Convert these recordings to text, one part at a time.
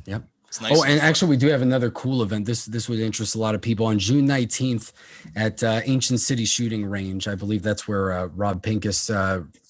Yep. It's nice. Oh, and actually, we do have another cool event. This would interest a lot of people on June 19th at Ancient City Shooting Range. I believe that's where Rob Pincus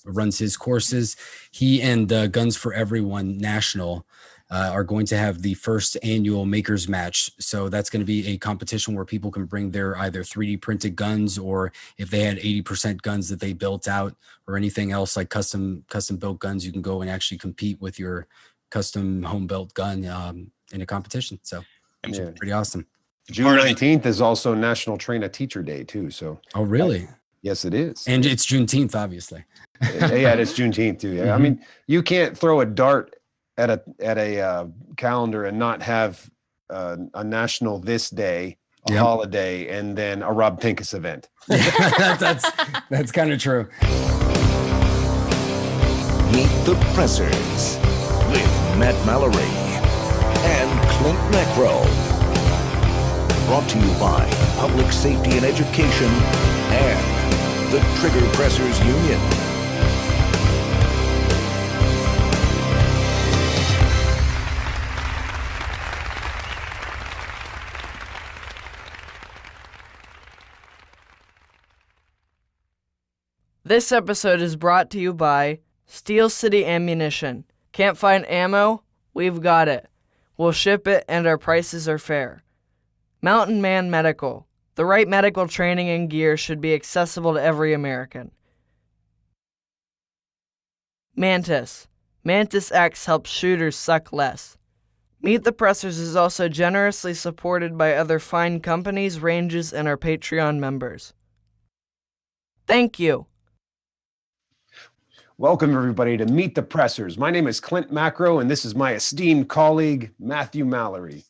runs his courses. He and Guns for Everyone National are going to have the first annual Makers Match. So that's going to be a competition where people can bring their either 3D printed guns, or if they had 80% guns that they built out, or anything else like custom built guns, you can go and actually compete with your custom home built gun in a competition. So pretty awesome. June 19th is also National Train a Teacher Day too. So really? Yes, it is. And it's Juneteenth, obviously. Yeah, it's Juneteenth too. Yeah. Mm-hmm. I mean, you can't throw a dart at a calendar and not have a national this day, a holiday, and then a Rob Pincus event. That's kind of true. Meet the Pressers with Matt Mallory and Klint Macro. Brought to you by Public Safety and Education and the Trigger Pressers Union. This episode is brought to you by Steel City Ammunition. Can't find ammo? We've got it. We'll ship it, and our prices are fair. Mountain Man Medical. The right medical training and gear should be accessible to every American. Mantis. Mantis X helps shooters suck less. Meet the Pressers is also generously supported by other fine companies, ranges, and our Patreon members. Thank you. Welcome, everybody, to Meet the Pressers. My name is Klint Macro, and this is my esteemed colleague, Matthew Mallory.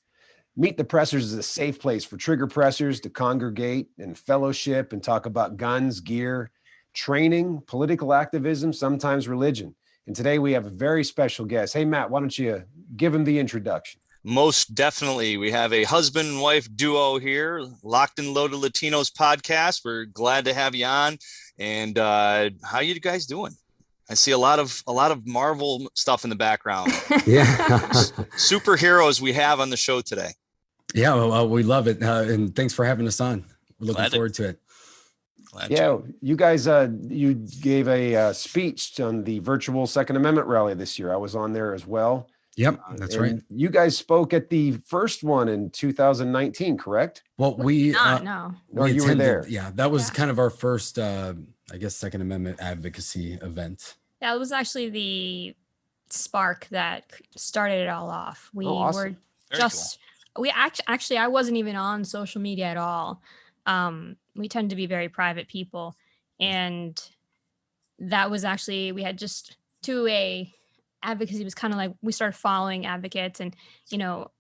Meet the Pressers is a safe place for trigger pressers to congregate and fellowship and talk about guns, gear, training, political activism, sometimes religion. And today we have a very special guest. Hey, Matt, why don't you give him the introduction? Most definitely. We have a husband and wife duo here, Locked and Loaded Latinos Podcast. We're glad to have you on. And how you guys doing? I see a lot of Marvel stuff in the background. Yeah. Superheroes we have on the show today. Yeah, well, we love it. And thanks for having us on. We're looking forward to it. You guys, you gave a speech on the virtual Second Amendment rally this year. I was on there as well. Yep, that's right. You guys spoke at the first one in 2019, correct? Well, No, you were there. Yeah, that was kind of our first, I guess, Second Amendment advocacy event. Yeah, it was actually the spark that started it all off. We were just, we actually, I wasn't even on social media at all. We tend to be very private people. And that was actually, we had just 2A advocacy was kind of like, we started following advocates and, you know,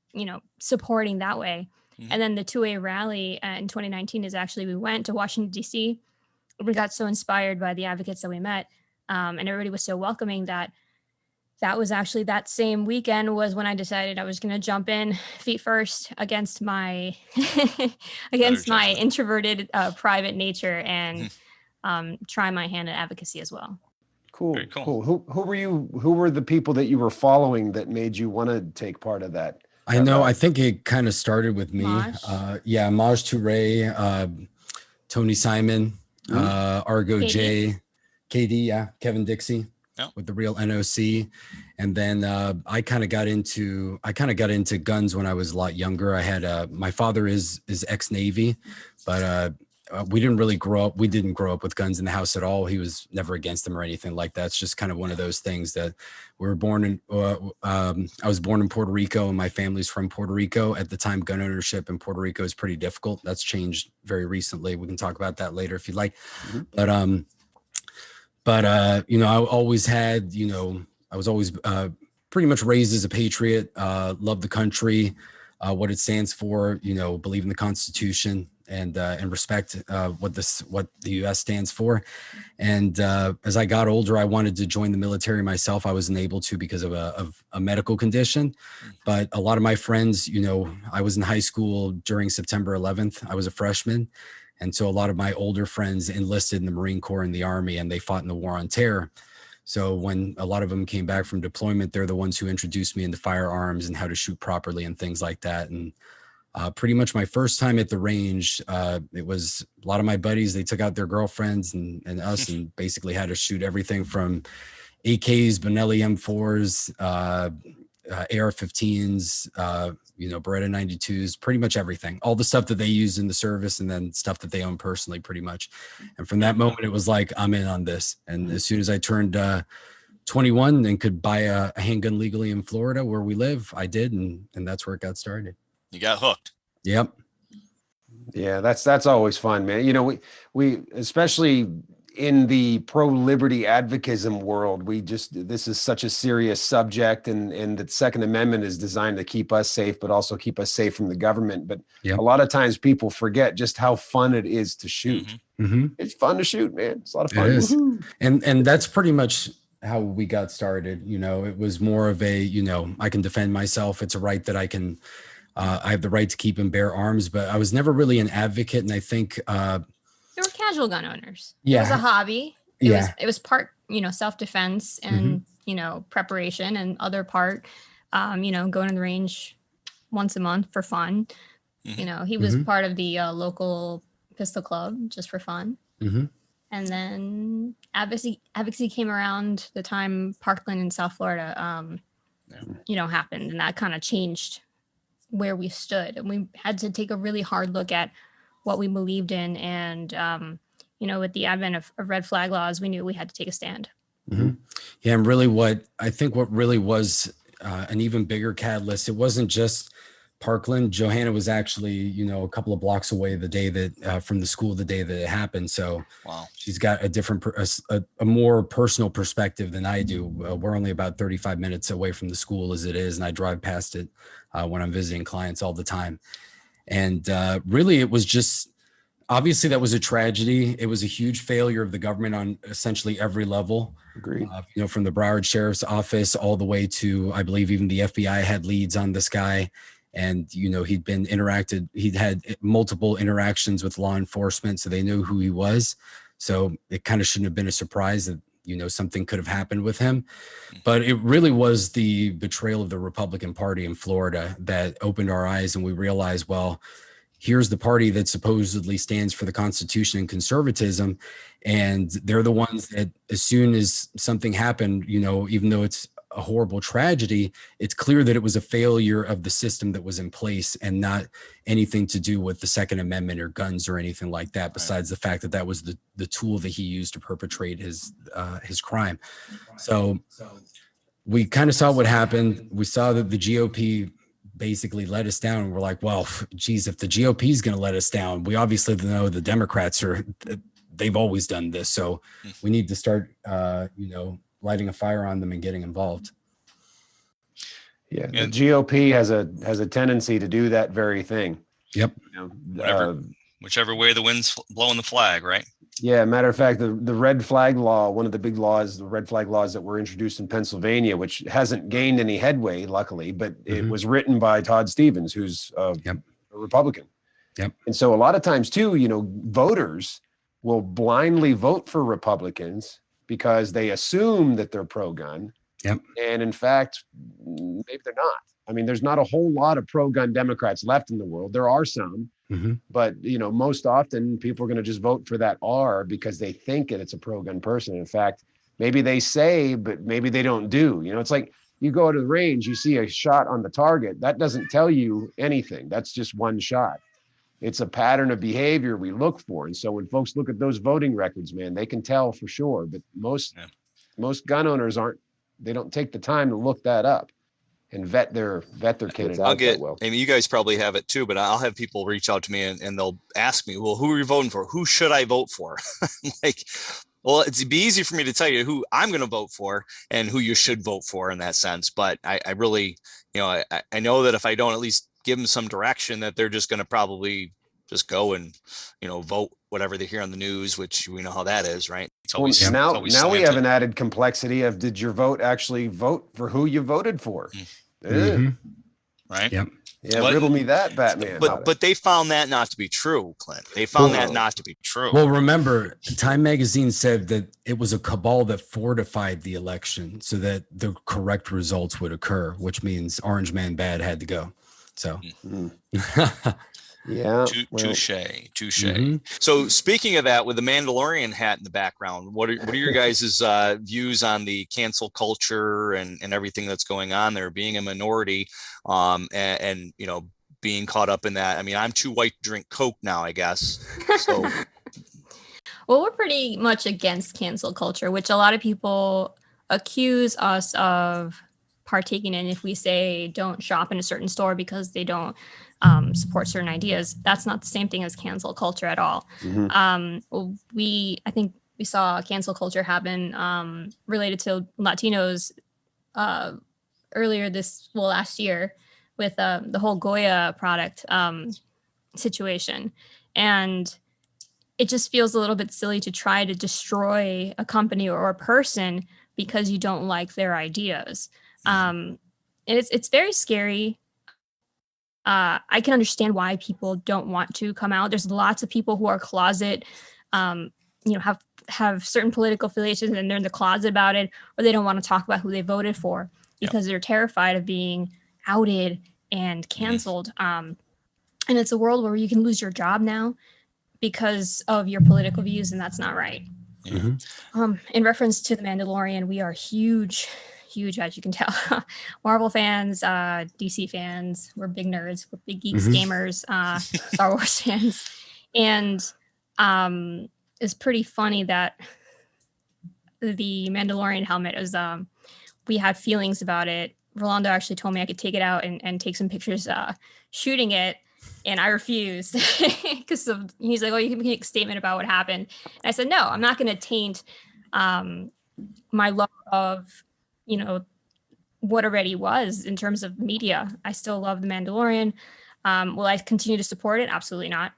supporting that way. Mm-hmm. And then the 2A rally in 2019 is actually, we went to Washington, D.C. We got so inspired by the advocates that we met. And everybody was so welcoming that was actually that same weekend was when I decided I was going to jump in feet first against my my introverted private nature and try my hand at advocacy as well. Cool. Who were the people that you were following that made you want to take part of that? I know. I think it kind of started with me. Maj Toure, Tony Simon, Argo KD. J, KD, Kevin Dixie. With the real NOC. And then I kind of got into guns when I was a lot younger. I had my father is ex-Navy, but we didn't grow up with guns in the house at all. He was never against them or anything like that. It's just kind of one of those things that we were born in. I was born in Puerto Rico and my family's from Puerto Rico. At the time, gun ownership in Puerto Rico is pretty difficult. That's changed very recently. We can talk about that later if you'd like. Mm-hmm. But I always had, I was always pretty much raised as a patriot, love the country, what it stands for, believe in the Constitution and respect what the U.S. stands for. And as I got older, I wanted to join the military myself. I wasn't able to because of a medical condition. But a lot of my friends, I was in high school during September 11th. I was a freshman. And so a lot of my older friends enlisted in the Marine Corps and the Army, and they fought in the War on Terror. So when a lot of them came back from deployment, they're the ones who introduced me into firearms and how to shoot properly and things like that. And pretty much my first time at the range, it was a lot of my buddies, they took out their girlfriends and us and basically had to shoot everything from AKs, Benelli M4s, AR-15s, Beretta 92s, pretty much everything, all the stuff that they used in the service and then stuff that they own personally pretty much. And from that moment, it was like, I'm in on this. And as soon as I turned 21 and could buy a handgun legally in Florida where we live, I did. And that's where it got started. You got hooked. Yep. Yeah, that's always fun, man. We especially in the pro-liberty advocacy world, this is such a serious subject, and the Second Amendment is designed to keep us safe, but also keep us safe from the government. But a lot of times people forget just how fun it is to shoot. Mm-hmm. It's fun to shoot, man. It's a lot of fun. It is. And that's pretty much how we got started. It was more of a, I can defend myself. It's a right that I can, I have the right to keep and bear arms, but I was never really an advocate. And I think, there were casual gun owners. Yeah. It was a hobby. It was part, self-defense and, preparation, and other part, going to the range once a month for fun. He was part of the local pistol club just for fun. And then advocacy came around the time Parkland in South Florida, happened, and that kind of changed where we stood. And we had to take a really hard look at what we believed in. And, with the advent of red flag laws, we knew we had to take a stand. Yeah. And really what really was an even bigger catalyst, it wasn't just Parkland. Johanna was actually, a couple of blocks away the day that from the school, the day that it happened. So she's got a different, a more personal perspective than I do. We're only about 35 minutes away from the school as it is. And I drive past it when I'm visiting clients all the time. And really, it was just, obviously that was a tragedy. It was a huge failure of the government on essentially every level. Agreed. From the Broward Sheriff's Office all the way to, I believe even the FBI had leads on this guy. And, he'd had multiple interactions with law enforcement, so they knew who he was. So it kind of shouldn't have been a surprise that, something could have happened with him. But it really was the betrayal of the Republican Party in Florida that opened our eyes, and we realized, well, here's the party that supposedly stands for the Constitution and conservatism. And they're the ones that as soon as something happened, even though it's a horrible tragedy, it's clear that it was a failure of the system that was in place and not anything to do with the Second Amendment or guns or anything like that, besides the fact that that was the tool that he used to perpetrate his crime. So we kind of saw what happened. We saw that the GOP basically let us down. And we're like, well, geez, if the GOP is going to let us down, we obviously know the Democrats they've always done this. So we need to start, lighting a fire on them and getting involved. Yeah, the GOP has a tendency to do that very thing. Yep. Whichever way the wind's blowing the flag, right? Yeah, matter of fact, the red flag law, one of the big laws, the red flag laws that were introduced in Pennsylvania, which hasn't gained any headway, luckily, but it was written by Todd Stevens, who's a Republican. Yep. And so a lot of times too, voters will blindly vote for Republicans because they assume that they're pro-gun. Yep. And in fact, maybe they're not. I mean, there's not a whole lot of pro-gun Democrats left in the world. There are some, but most often people are going to just vote for that R because they think it's a pro-gun person. In fact, maybe they say, but maybe they don't do. It's like you go to the range, you see a shot on the target. That doesn't tell you anything. That's just one shot. It's a pattern of behavior we look for. And so when folks look at those voting records, man, they can tell for sure. But most gun owners they don't take the time to look that up and vet their kids out that well. I mean, you guys probably have it too, but I'll have people reach out to me and they'll ask me, well, who are you voting for? Who should I vote for? Well, it'd be easy for me to tell you who I'm going to vote for and who you should vote for in that sense. But I really, I know that if I don't at least give them some direction, that they're just going to probably just go and, vote whatever they hear on the news, which we know how that is, right? Now we have an added complexity of, did your vote actually vote for who you voted for? right? Yep. Yeah, riddle me that, Batman. But they found that not to be true, Klint. They found that not to be true. Well, remember, Time Magazine said that it was a cabal that fortified the election so that the correct results would occur, which means Orange Man Bad had to go. So, yeah, touche. Mm-hmm. So, speaking of that, with the Mandalorian hat in the background, what are your guys' views on the cancel culture and everything that's going on there, being a minority, and you know, being caught up in that? I mean, I'm too white to drink Coke now, I guess. So, well, we're pretty much against cancel culture, which a lot of people accuse us of partaking in if we say don't shop in a certain store because they don't support certain ideas. That's not the same thing as cancel culture at all. Mm-hmm. I think we saw cancel culture happen related to Latinos last year with the whole Goya product situation. And it just feels a little bit silly to try to destroy a company or a person because you don't like their ideas. And it's very scary. I can understand why people don't want to come out. There's lots of people who are closet, have certain political affiliations and they're in the closet about it, or they don't want to talk about who they voted for because they're terrified of being outed and canceled. And it's a world where you can lose your job now because of your political views, and that's not right. Mm-hmm. In reference to The Mandalorian, we are huge, as you can tell, Marvel fans, DC fans. We're big nerds. We're big geeks, gamers, Star Wars fans. And it's pretty funny that the Mandalorian helmet is, we had feelings about it. Rolando actually told me I could take it out and take some pictures shooting it. And I refused because he's like, oh, you can make a statement about what happened. And I said, no, I'm not going to taint my love of, what already was in terms of media. I still love The Mandalorian. Will I continue to support it? Absolutely not.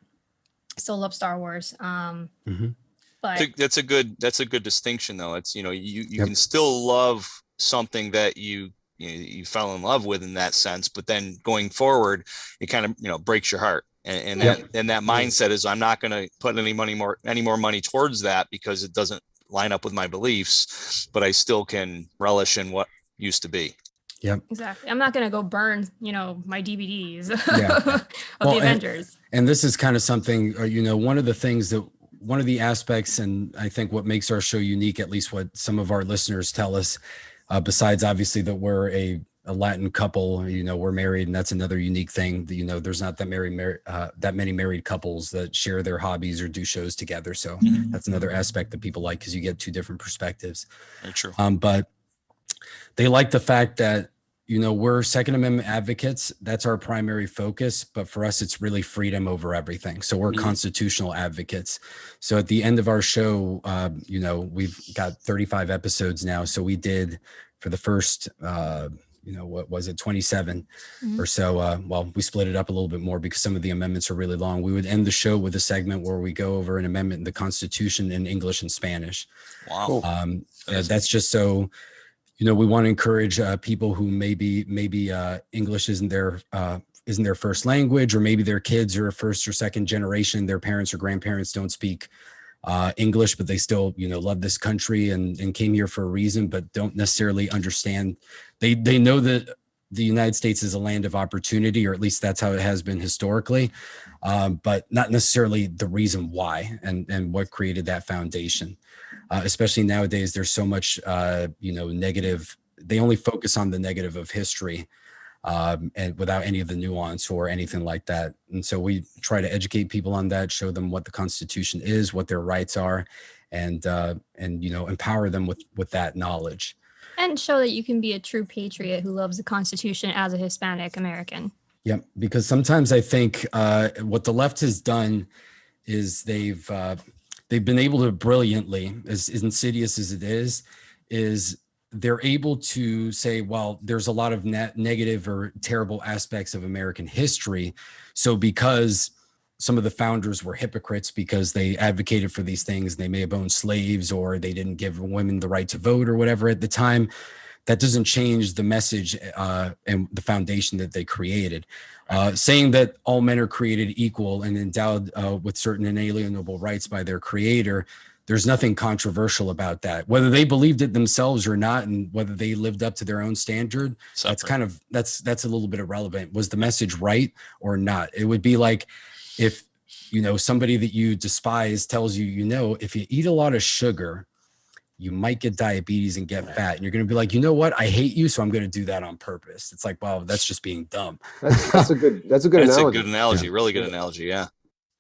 Still love Star Wars. But that's a good distinction, though. It's, you can still love something that you fell in love with in that sense, but then going forward, it kind of, breaks your heart. And that mindset is, I'm not going to put any more money towards that because it doesn't line up with my beliefs, but I still can relish in what used to be. Yep. Exactly. I'm not going to go burn, my DVDs of the Avengers. And this is kind of something, one of the aspects, and I think what makes our show unique, at least what some of our listeners tell us, besides obviously that we're a Latin couple, we're married, and that's another unique thing that, there's not that many married couples that share their hobbies or do shows together. So that's another aspect that people like, because you get two different perspectives. Very true. But they like the fact that, we're Second Amendment advocates. That's our primary focus. But for us, it's really freedom over everything. So we're constitutional advocates. So at the end of our show, we've got 35 episodes now. So we did for the first, what was it, 27 or so. We split it up a little bit more because some of the amendments are really long. We would end the show with a segment where we go over an amendment in the Constitution in English and Spanish. Wow. That's just so... we want to encourage people who maybe English isn't their first language, or maybe their kids are first or second generation. Their parents or grandparents don't speak English, but they still, love this country and came here for a reason, but don't necessarily understand. They know that the United States is a land of opportunity, or at least that's how it has been historically, but not necessarily the reason why and what created that foundation. Especially nowadays, there's so much, negative. They only focus on the negative of history and without any of the nuance or anything like that. And so we try to educate people on that, show them what the Constitution is, what their rights are, and empower them with that knowledge. And show that you can be a true patriot who loves the Constitution as a Hispanic American. Yep, because sometimes I think what the left has done is they've been able to brilliantly, as insidious as it is they're able to say, well, there's a lot of negative or terrible aspects of American history. So because some of the founders were hypocrites because they advocated for these things, they may have owned slaves, or they didn't give women the right to vote or whatever at the time, that doesn't change the message and the foundation that they created. Saying that all men are created equal and endowed with certain inalienable rights by their creator, there's nothing controversial about that. Whether they believed it themselves or not, and whether they lived up to their own standard, that's a little bit irrelevant. Was the message right or not? It would be like if, somebody that you despise tells you, if you eat a lot of sugar, you might get diabetes and get fat. And you're going to be like, you know what? I hate you, so I'm going to do that on purpose. It's like, wow, that's just being dumb. That's a good analogy. That's a good analogy. Yeah. Really good analogy. Yeah.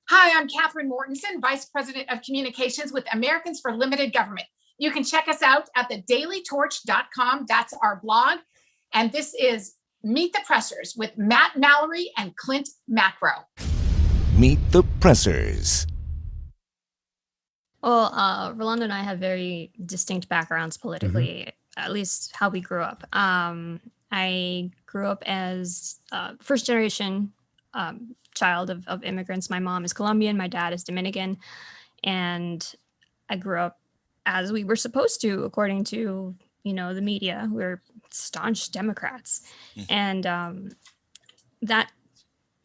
Hi, I'm Catherine Mortensen, Vice President of Communications with Americans for Limited Government. You can check us out at thedailytorch.com. That's our blog. And this is Meet the Pressers with Matt Mallory and Klint Macro. Meet the Pressers. Well, Rolando and I have very distinct backgrounds politically, at least how we grew up. I grew up as first generation child of immigrants. My mom is Colombian, my dad is Dominican, and I grew up as we were supposed to, according to, the media. We're staunch Democrats. And that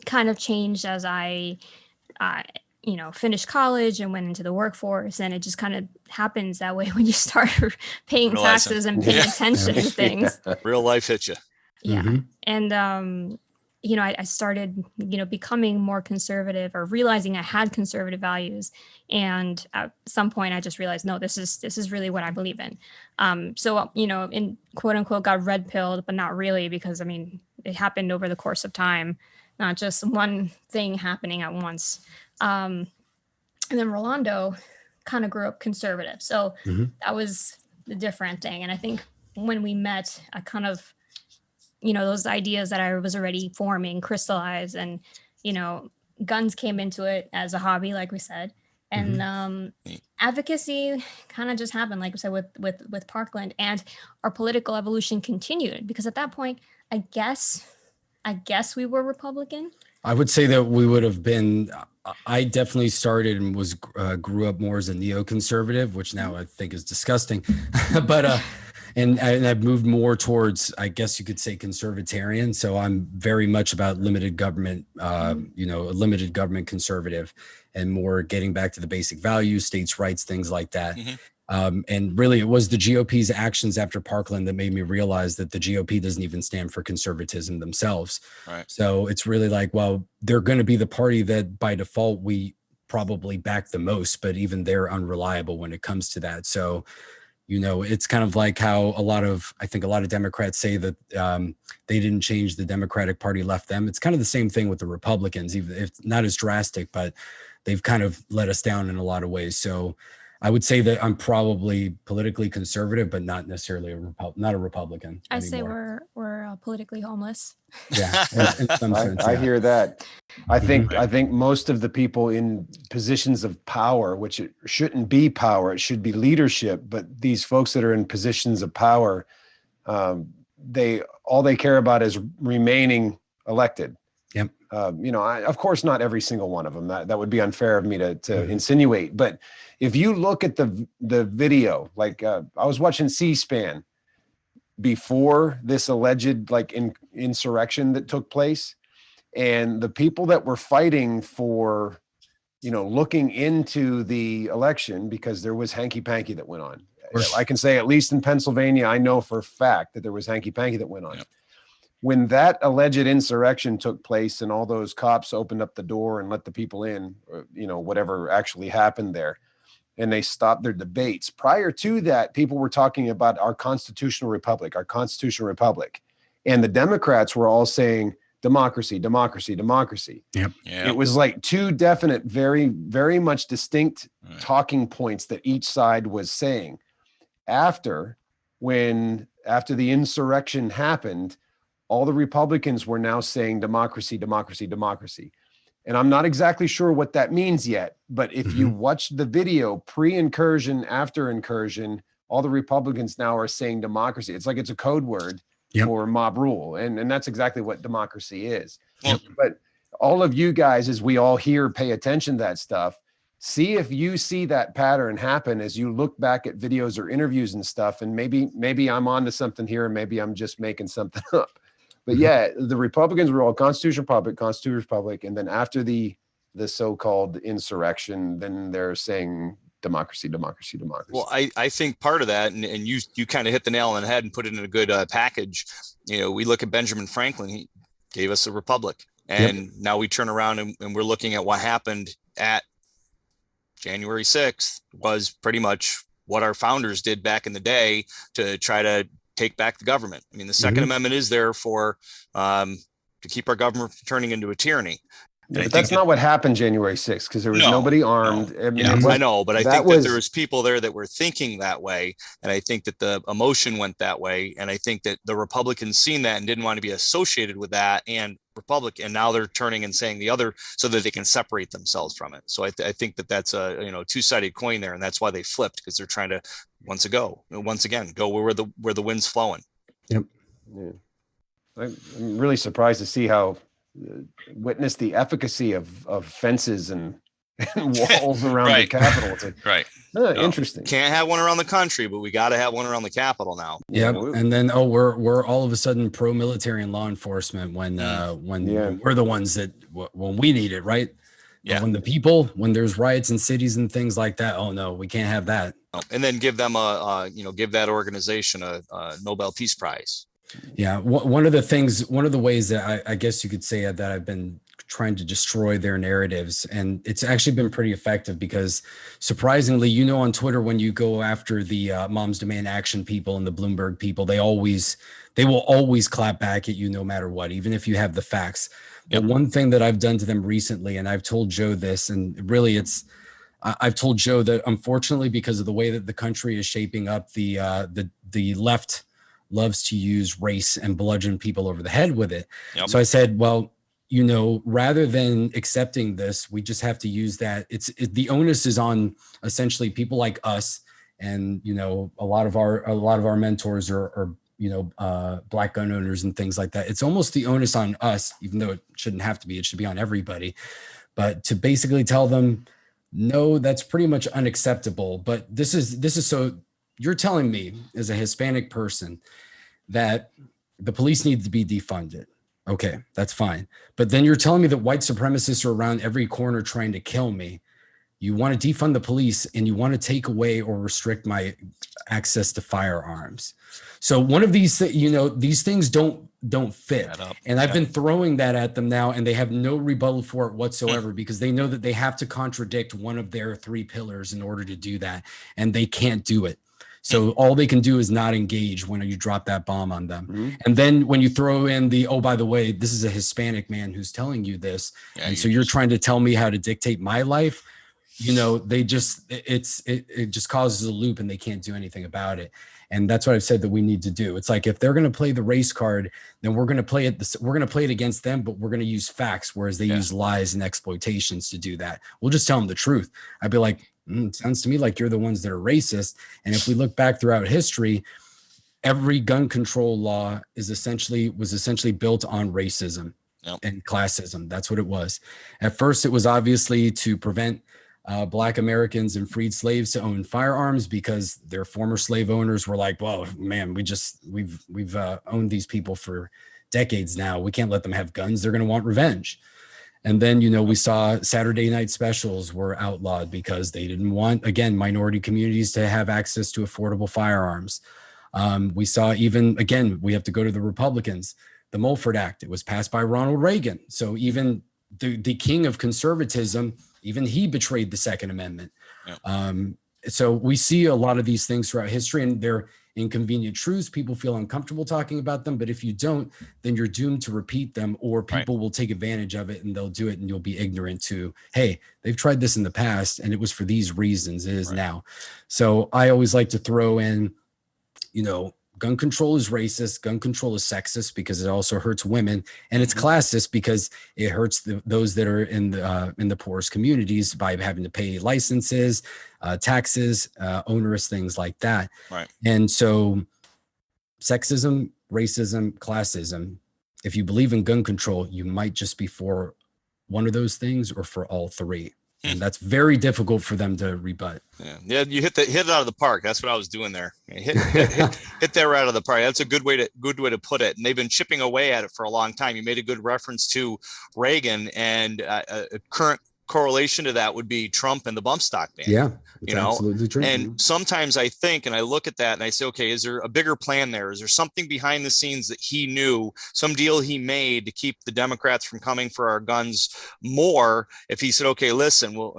kind of changed as I finished college and went into the workforce, and it just kind of happens that way when you start paying taxes and paying attention to things. Real life hits you. Yeah. And, I started, becoming more conservative or realizing I had conservative values. And at some point I just realized, no, this is really what I believe in. So, in quote unquote, got red pilled, but not really, because it happened over the course of time, not just one thing happening at once. And then Rolando kind of grew up conservative. So that was the different thing. And I think when we met, I kind of, those ideas that I was already forming crystallized, and, guns came into it as a hobby, like we said. And advocacy kind of just happened, like we said, with Parkland, and our political evolution continued, because at that point, I guess we were Republican. I would say that we would have been. I definitely started and grew up more as a neoconservative, which now I think is disgusting. But and I've moved more towards, I guess you could say, conservatarian. So I'm very much about limited government, a limited government conservative, and more getting back to the basic values, states' rights, things like that. And really, it was the GOP's actions after Parkland that made me realize that the GOP doesn't even stand for conservatism themselves. Right. So it's really like, well, they're going to be the party that by default we probably back the most, but even they're unreliable when it comes to that. So, it's kind of like how I think a lot of Democrats say that they didn't change, the Democratic Party left them. It's kind of the same thing with the Republicans, even if not as drastic, but they've kind of let us down in a lot of ways. So I would say that I'm probably politically conservative, but not necessarily not a Republican. I say we're politically homeless. Yeah, in some sense, I hear that. I think most of the people in positions of power, which it shouldn't be power, it should be leadership. But these folks that are in positions of power, all they care about is remaining elected. Yep. Of course, not every single one of them. That would be unfair of me to insinuate. But if you look at the video, like I was watching C-SPAN before this alleged insurrection that took place, and the people that were fighting for, looking into the election, because there was hanky-panky that went on. I can say, at least in Pennsylvania, I know for a fact that there was hanky-panky that went on. Yep. When that alleged insurrection took place and all those cops opened up the door and let the people in, whatever actually happened there, and they stopped their debates. Prior to that, people were talking about our constitutional republic. And the Democrats were all saying democracy, democracy, democracy. Yep. It was like two definite, very, very much distinct talking points that each side was saying. After the insurrection happened, all the Republicans were now saying democracy, democracy, democracy. And I'm not exactly sure what that means yet, but if you watch the video pre-incursion, after incursion, all the Republicans now are saying democracy. It's like it's a code word for mob rule. And that's exactly what democracy is. Yep. But all of you guys, as we all here pay attention to that stuff, see if you see that pattern happen as you look back at videos or interviews and stuff. And maybe I'm onto something here, and maybe I'm just making something up. But yeah, the Republicans were all Constitution Republic, and then after the so-called insurrection, then they're saying democracy. Well, I think part of that, and you kind of hit the nail on the head and put it in a good package. We look at Benjamin Franklin. He gave us a republic, and now we turn around and we're looking at what happened at January 6th was pretty much what our founders did back in the day to try to take back the government. I mean, the Second Amendment is there for to keep our government from turning into a tyranny. Yeah, but that's not what happened January 6th, because there was nobody armed. No. I mean, I know, but I think that there was people there that were thinking that way. And I think that the emotion went that way. And I think that the Republicans seen that and didn't want to be associated with that and Republican. And now they're turning and saying the other so that they can separate themselves from it. So I think that that's a two-sided coin there. And that's why they flipped, because they're trying to once again go where the wind's flowing. Yep. Yeah. I'm really surprised to see how witness the efficacy of fences and walls around the Capitol. Right. Interesting. Can't have one around the country, but we got to have one around the Capitol now. Yeah. And then, we're all of a sudden pro-military and law enforcement when we're the ones that when we need it, right? Yeah. When there's riots in cities and things like that, oh no, we can't have that. And then give them give that organization a Nobel Peace Prize. Yeah. One of the ways that I guess you could say that I've been trying to destroy their narratives, and it's actually been pretty effective, because surprisingly, on Twitter, when you go after the Moms Demand Action people and the Bloomberg people, they will always clap back at you no matter what, even if you have the facts. Yep. But one thing that I've done to them recently, and I've told Joe this, and really I've told Joe that unfortunately, because of the way that the country is shaping up, the left loves to use race and bludgeon people over the head with it. Yep. So I said, well, rather than accepting this, we just have to use that. The onus is on essentially people like us, and a lot of our mentors are Black gun owners and things like that. It's almost the onus on us, even though it shouldn't have to be. It should be on everybody, but to basically tell them, no, that's pretty much unacceptable. But this is so. You're telling me as a Hispanic person that the police need to be defunded. Okay, that's fine. But then you're telling me that white supremacists are around every corner trying to kill me. You want to defund the police, and you want to take away or restrict my access to firearms. So one of these, these things don't fit. And I've been throwing that at them now, and they have no rebuttal for it whatsoever, because they know that they have to contradict one of their three pillars in order to do that. And they can't do it. So all they can do is not engage when you drop that bomb on them. Mm-hmm. And then when you throw in by the way, this is a Hispanic man who's telling you this. Yeah, and so you're trying to tell me how to dictate my life. It just causes a loop, and they can't do anything about it. And that's what I've said that we need to do. It's like, if they're going to play the race card, then we're going to play it. We're going to play it against them, but we're going to use facts, whereas they use lies and exploitations to do that. We'll just tell them the truth. I'd be like, sounds to me like you're the ones that are racist. And if we look back throughout history, every gun control law was essentially built on racism and classism. That's what it was. At first, it was obviously to prevent Black Americans and freed slaves to own firearms, because their former slave owners were like, well, man, we've owned these people for decades now. We can't let them have guns. They're going to want revenge. And then, we saw Saturday night specials were outlawed because they didn't want, again, minority communities to have access to affordable firearms. We saw we have to go to the Republicans, the Mulford Act. It was passed by Ronald Reagan. So even the king of conservatism, even he betrayed the Second Amendment. Yep. So we see a lot of these things throughout history, and they're inconvenient truths. People feel uncomfortable talking about them, but if you don't, then you're doomed to repeat them, or people will take advantage of it and they'll do it, and you'll be ignorant to, hey, they've tried this in the past and it was for these reasons. It is now. So I always like to throw in, gun control is racist. Gun control is sexist because it also hurts women, and it's classist because it hurts those that are in the poorest communities by having to pay licenses, taxes, onerous things like that. Right. And so sexism, racism, classism, if you believe in gun control, you might just be for one of those things or for all three. And that's very difficult for them to rebut. Yeah, you hit it out of the park. That's what I was doing there. Hit that right out of the park. That's a good way to put it. And they've been chipping away at it for a long time. You made a good reference to Reagan, and a current correlation to that would be Trump and the bump stock ban. Yeah, it's absolutely true. And sometimes I think, and I look at that and I say, okay, is there a bigger plan there? Is there something behind the scenes that he knew, some deal he made to keep the Democrats from coming for our guns more? If he said, okay, listen, well,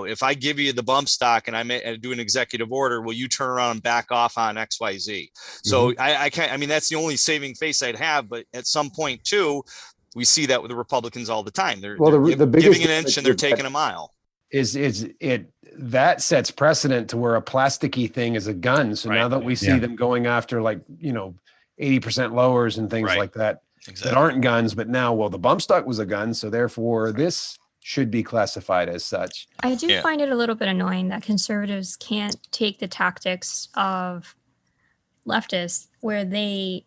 if I give you the bump stock and I do an executive order, will you turn around and back off on XYZ? So I can't, I mean, that's the only saving face I'd have. But at some point too, we see that with the Republicans all the time. They're giving an inch and they're taking a mile. That sets precedent to where a plasticky thing is a gun. So now that we see them going after 80% lowers and things like that, that aren't guns, but now, well, the bump stock was a gun. So therefore this should be classified as such. I do find it a little bit annoying that conservatives can't take the tactics of leftists where they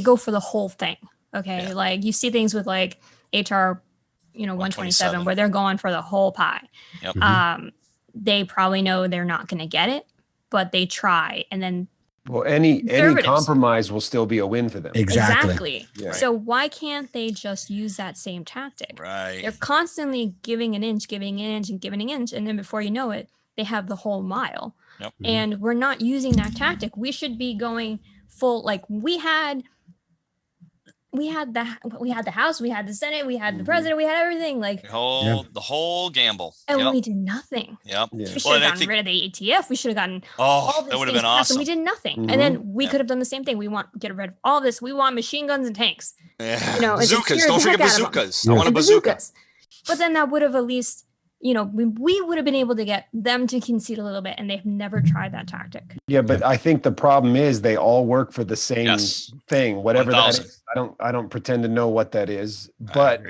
go for the whole thing. Okay. Like you see things with like HR, 127, where they're going for the whole pie. Yep. They probably know they're not going to get it, but they try. And then any compromise will still be a win for them. Exactly. Yeah. So why can't they just use that same tactic? Right. They're constantly giving an inch, and giving an inch. And then before you know it, they have the whole mile. Yep. And we're not using that tactic. We should be going full, like we had the House, we had the Senate, we had the president, we had everything, like the whole gamble, and we did nothing. We should have gotten rid of the ATF. We should have gotten all this. That would have been awesome. And we did nothing, and then we could have done the same thing. Get rid of all this. We want machine guns and tanks. Bazookas. Don't forget bazookas. I want a bazooka. But then that would have at least, we would have been able to get them to concede a little bit, and they've never tried that tactic. Yeah, but I think the problem is they all work for the same thing, whatever 1,000. That is. I don't pretend to know what that is, but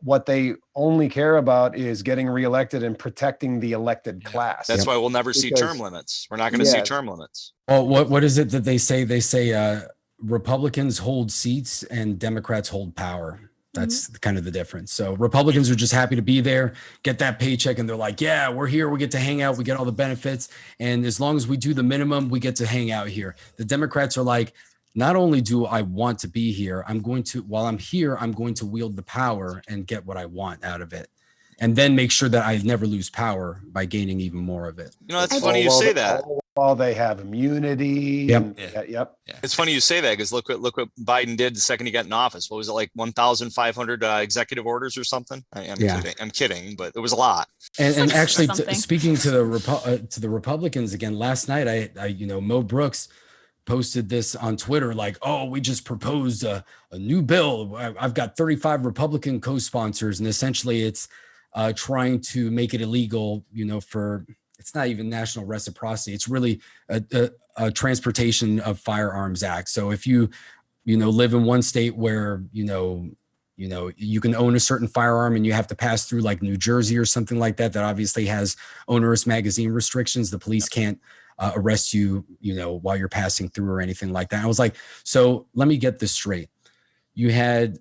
what they only care about is getting reelected and protecting the elected class. That's why we'll never see term limits. We're not going to see term limits. Well, what is it that they say? They say Republicans hold seats and Democrats hold power. That's kind of the difference. So Republicans are just happy to be there, get that paycheck, and they're like, yeah, we're here. We get to hang out. We get all the benefits. And as long as we do the minimum, we get to hang out here. The Democrats are like, not only do I want to be here, while I'm here, I'm going to wield the power and get what I want out of it. And then make sure that I never lose power by gaining even more of it. It's funny you say that. While they have immunity. Yep. It's funny you say that because look what Biden did the second he got in office. What was it, like 1,500 executive orders or something? I'm kidding, but it was a lot. And actually, speaking to the Republicans again, last night, I Mo Brooks posted this on Twitter, like, oh, we just proposed a new bill. I've got 35 Republican co-sponsors, and essentially it's trying to make it illegal, for, it's not even national reciprocity. It's really a transportation of firearms act. So if you live in one state where, you can own a certain firearm and you have to pass through like New Jersey or something like that, that obviously has onerous magazine restrictions. The police can't arrest you, while you're passing through or anything like that. I was like, so let me get this straight. You had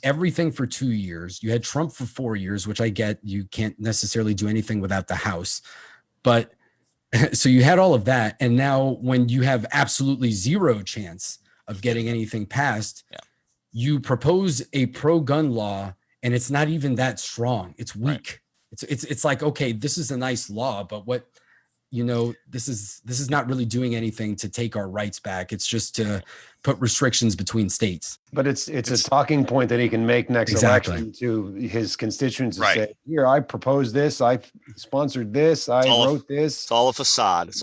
everything for 2 years. You had Trump for 4 years, which I get. You can't necessarily do anything without the House. But so you had all of that. And now when you have absolutely zero chance of getting anything passed, you propose a pro-gun law, and it's not even that strong. It's weak. Right. It's like, okay, this is a nice law, but this is not really doing anything to take our rights back. It's just to put restrictions between states. But it's a talking point that he can make next election to his constituents and say, here, I proposed this, I sponsored this, I wrote this. It's all a facade.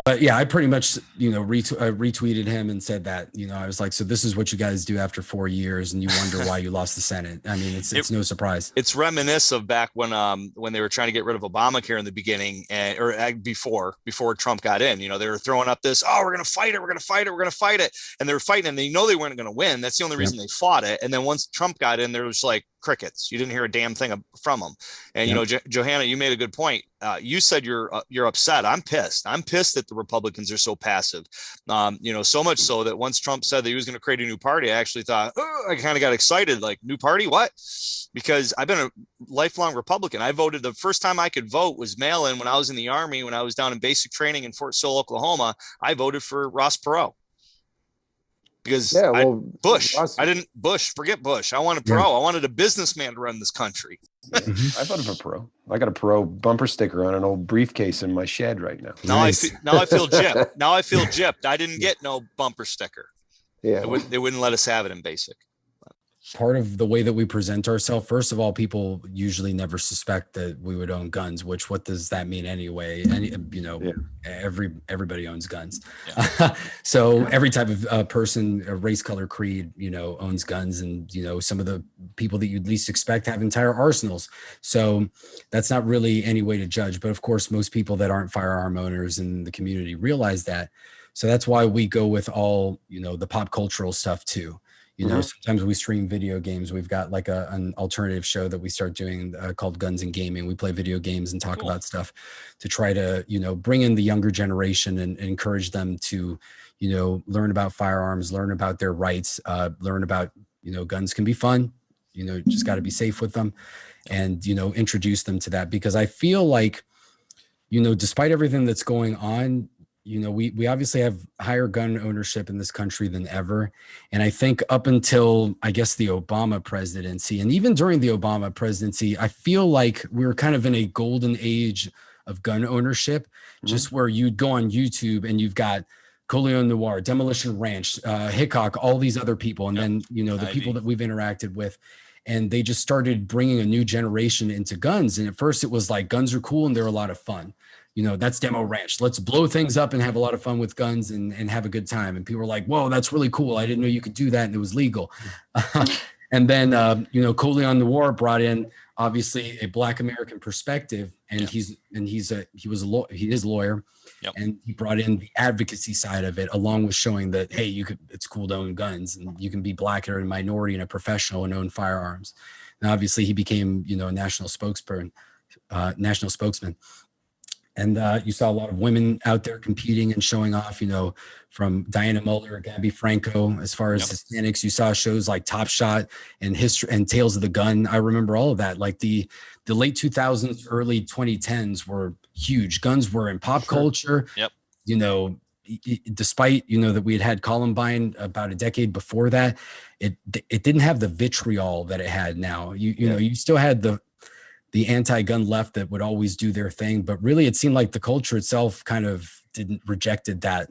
But yeah, I pretty much, retweeted him and said that, I was like, so this is what you guys do after 4 years, and you wonder why you lost the Senate. I mean, it's no surprise. It's reminiscent of back when they were trying to get rid of Obamacare in the beginning, or before Trump got in. They were throwing up this, we're going to fight it. and they were fighting, and they know they weren't going to win. That's the only reason they fought it. And then once Trump got in, there was like crickets. You didn't hear a damn thing from them. And, you know, Johanna, you made a good point. You said you're upset. I'm pissed. I'm pissed that the Republicans are so passive. You know, so much so that once Trump said that he was going to create a new party, I actually thought, I kind of got excited, like, new party, what? Because I've been a lifelong Republican. I voted, the first time I could vote was mail-in when I was in the Army, when I was down in basic training in Fort Sill, Oklahoma. I voted for Ross Perot. Because forget Bush. I wanted Perot. I wanted a businessman to run this country. I voted for Perot. I got a Perot bumper sticker on an old briefcase in my shed right now. Now I feel gypped. Now I feel gypped. I didn't get no bumper sticker. Yeah, they wouldn't let us have it in basic. Part of the way that we present ourselves, first of all, people usually never suspect that we would own guns, which, what does that mean anyway? Everybody owns guns. So every type of person, race, color, creed, owns guns. And, some of the people that you'd least expect have entire arsenals. So that's not really any way to judge. But of course, most people that aren't firearm owners in the community realize that. So that's why we go with all, the pop cultural stuff too. Sometimes we stream video games. We've got like an alternative show that we start doing called Guns and Gaming. We play video games and talk about stuff to try to, bring in the younger generation and encourage them to, learn about firearms, learn about their rights, learn about, guns can be fun, just got to be safe with them, and, introduce them to that. Because I feel like, despite everything that's going on, we obviously have higher gun ownership in this country than ever. And I think up until, I guess, the Obama presidency, and even during the Obama presidency, I feel like we were kind of in a golden age of gun ownership, just where you'd go on YouTube and you've got Coleon Noir, Demolition Ranch, Hickok, all these other people. And then, the people that we've interacted with, and they just started bringing a new generation into guns. And at first it was like, guns are cool and they're a lot of fun. That's Demo Ranch. Let's blow things up and have a lot of fun with guns and have a good time. And people were like, whoa, that's really cool. I didn't know you could do that. And it was legal. And then, Coleon Noir brought in, obviously, a Black American perspective. And he is a lawyer. And he brought in the advocacy side of it, along with showing that, hey, it's cool to own guns, and you can be Black or a minority and a professional and own firearms. And obviously he became, a national spokesman. And you saw a lot of women out there competing and showing off, from Diana Muller, Gabby Franco. As far as Hispanics, you saw shows like Top Shot and History and Tales of the Gun. I remember all of that. Like the late 2000s, early 2010s were huge. Guns were in pop culture. Despite, that we had Columbine about a decade before that, it didn't have the vitriol that it had now. You still had the anti-gun left that would always do their thing, but really it seemed like the culture itself kind of rejected that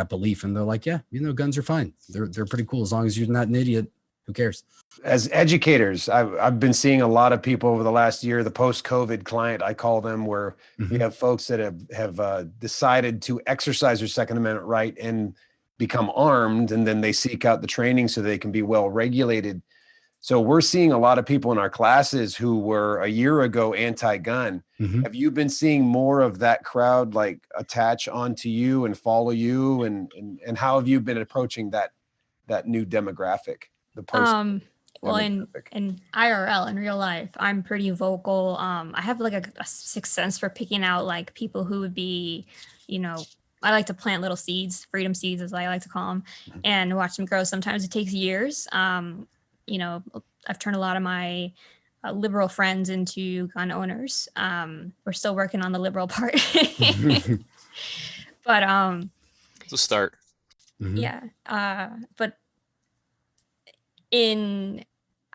belief. And they're like, guns are fine. They're pretty cool. As long as you're not an idiot, who cares? As educators, I've been seeing a lot of people over the last year, the post-COVID client, I call them, where we have folks that have decided to exercise their Second Amendment right and become armed. And then they seek out the training so they can be well regulated. So we're seeing a lot of people in our classes who were a year ago anti-gun. Have you been seeing more of that crowd like attach onto you and follow you? And how have you been approaching that new demographic? The post well, in IRL, in real life, I'm pretty vocal. I have like a sixth sense for picking out like people who would be, I like to plant little seeds, freedom seeds, as I like to call them, and watch them grow. Sometimes it takes years. I've turned a lot of my liberal friends into gun owners. We're still working on the liberal part, but it's a start. But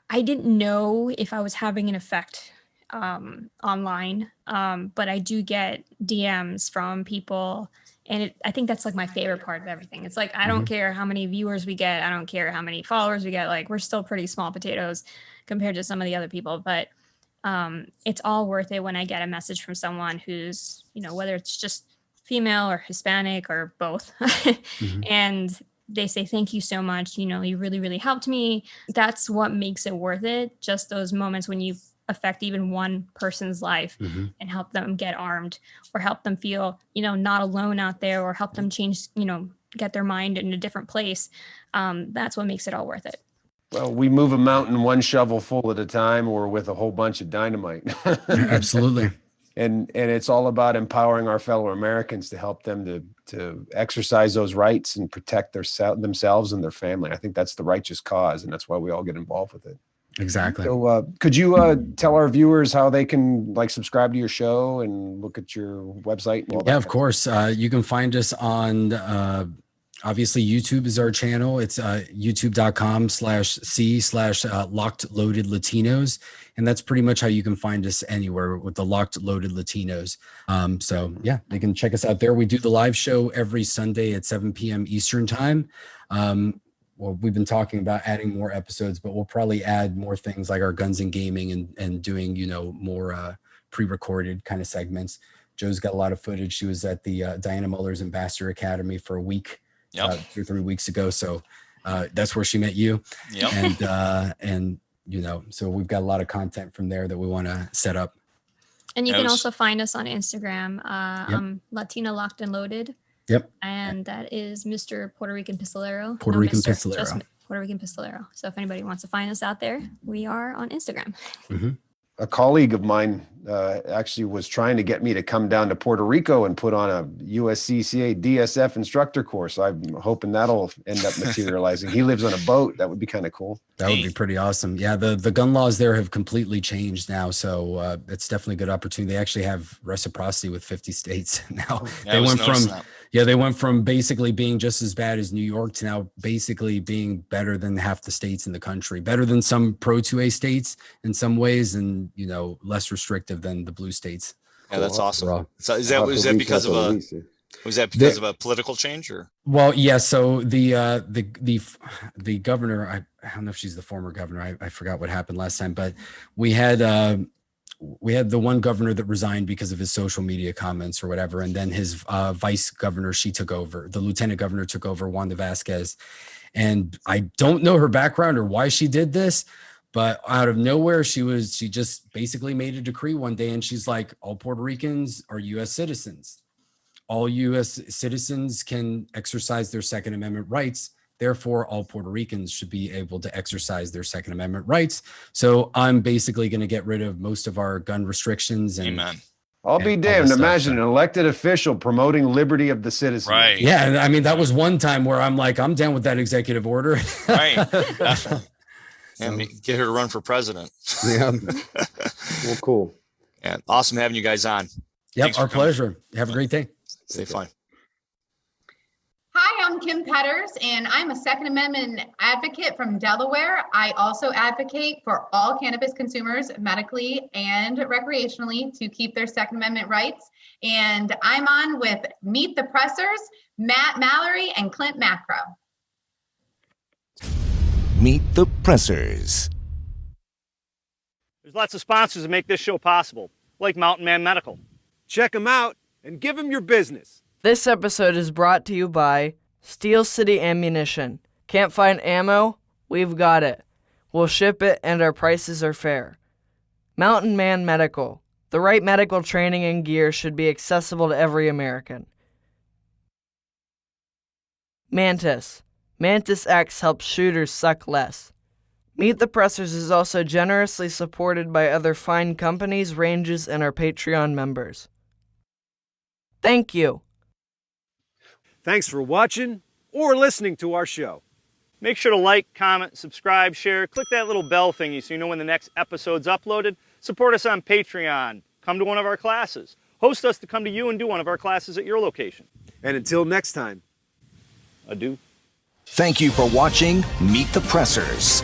I didn't know if I was having an effect online, but I do get DMs from people. And I think that's like my favorite part of everything. It's like, I don't care how many viewers we get. I don't care how many followers we get. Like, we're still pretty small potatoes compared to some of the other people. But it's all worth it when I get a message from someone who's, whether it's just female or Hispanic or both. And they say, thank you so much. You really, really helped me. That's what makes it worth it. Just those moments when you affect even one person's life and help them get armed, or help them feel, not alone out there, or help them change, get their mind in a different place. That's what makes it all worth it. Well, we move a mountain one shovel full at a time, or with a whole bunch of dynamite. Absolutely. And it's all about empowering our fellow Americans to help them to exercise those rights and protect themselves and their family. I think that's the righteous cause, and that's why we all get involved with it. Exactly. So could you tell our viewers how they can subscribe to your show and look at your website? Yeah, of course. You can find us on, obviously YouTube is our channel. It's youtube.com/C/Locked Loaded Latinos. And that's pretty much how you can find us anywhere with the Locked Loaded Latinos. So yeah, they can check us out there. We do the live show every Sunday at 7 p.m. Eastern time. Well, we've been talking about adding more episodes, but we'll probably add more things like our guns and gaming and doing, more pre-recorded kind of segments. Joe's got a lot of footage. She was at the Diana Muller's Ambassador Academy for a week, 2 or 3 weeks ago. So that's where she met you. Yep. And so we've got a lot of content from there that we want to set up. And you can also find us on Instagram, Latina Locked and Loaded. Yep. And that is Mr. Puerto Rican Pistolero. Puerto Rican Pistolero. Just Puerto Rican Pistolero. So if anybody wants to find us out there, we are on Instagram. Mm-hmm. A colleague of mine actually was trying to get me to come down to Puerto Rico and put on a USCCA DSF instructor course. I'm hoping that'll end up materializing. He lives on a boat. That would be kind of cool. That would be pretty awesome. Yeah, the gun laws there have completely changed now, so it's definitely a good opportunity. They actually have reciprocity with 50 states now. They went from basically being just as bad as New York to now basically being better than half the states in the country, better than some pro 2A states in some ways, and less restrictive than the blue states. Yeah, that's awesome. So is that because of a political change, or? Well, yeah. So the governor, I don't know if she's the former governor. I forgot what happened last time, but we had the one governor that resigned because of his social media comments or whatever, and then his vice governor, she took over. The lieutenant governor took over, Wanda Vasquez, and I don't know her background or why she did this. But out of nowhere, she just basically made a decree one day, and she's like, all Puerto Ricans are U.S. citizens. All U.S. citizens can exercise their Second Amendment rights. Therefore, all Puerto Ricans should be able to exercise their Second Amendment rights. So I'm basically going to get rid of most of our gun restrictions. And, Amen. I'll be damned. Imagine an elected official promoting liberty of the citizen. Right. Yeah. I mean, that was one time where I'm like, I'm down with that executive order. Right. And get her to run for president. Yeah. Well, cool. Yeah. Awesome having you guys on. Yep. Our pleasure. Have a great day. Stay fine. Hi, I'm Kim Petters, and I'm a Second Amendment advocate from Delaware. I also advocate for all cannabis consumers medically and recreationally to keep their Second Amendment rights. And I'm on with Meet the Pressers, Matt Mallory, and Klint Macro. Meet the Pressers. There's lots of sponsors that make this show possible, like Mountain Man Medical. Check them out and give them your business. This episode is brought to you by Steel City Ammunition. Can't find ammo? We've got it. We'll ship it, and our prices are fair. Mountain Man Medical. The right medical training and gear should be accessible to every American. Mantis. Mantis X helps shooters suck less. Meet the Pressers is also generously supported by other fine companies, ranges, and our Patreon members. Thank you. Thanks for watching or listening to our show. Make sure to like, comment, subscribe, share. Click that little bell thingy so you know when the next episode's uploaded. Support us on Patreon. Come to one of our classes. Host us to come to you and do one of our classes at your location. And until next time, adieu. Thank you for watching Meet the Pressers.